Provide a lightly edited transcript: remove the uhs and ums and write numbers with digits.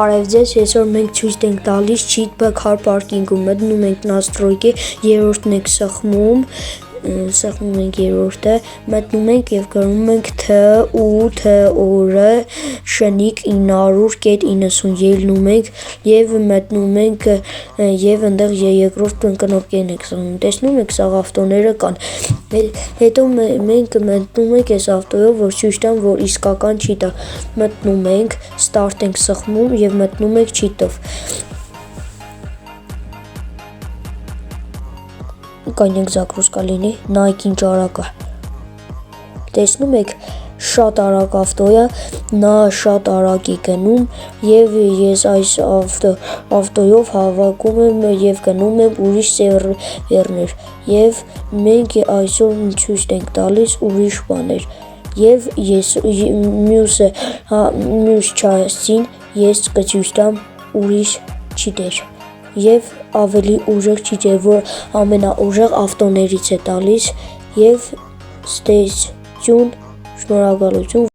Բարև ձեզ, այսօր մենք ցույց ենք տալիս cheat car parking-ում, մտնում ենք настройки, երրորդն ենք սեղմում ենք երրորդը, մտնում ենք եւ գրում ենք TUTOR շնիկ 900.90 ելնում ենք եւ մտնում ենք եւ այնտեղ երկրորդ կնոպկեն ենք սեղմում, տեսնում եք սաղ ավտոները կան, հետո մենք մտնում ենք այս ավտոյով, որ ցույց տամ, որ իսկական cheat է, մտնում ենք, start ենք սեղմում եւ մտնում ենք cheat-ով կանենք զակրուսկա լինի, նայեք ինչ արագ է, տեսնում եք շատ արագ ավտո է, նա շատ արագ է գնում եւ ես այս ավտոյով հավաքում եմ եւ գնում եմ ուրիշ սերվերներ եւ մենք այսօր ցույց ենք տալիս ուրիշ բաներ եւ ես մյուս չասին ես կցույց տամ ուրիշ cheat-եր եւ ավելի ուժեղ cheat-եր, որ ամենաուժեղ ավտոներից է տալիս եւ stay tuned, շնորհակալություն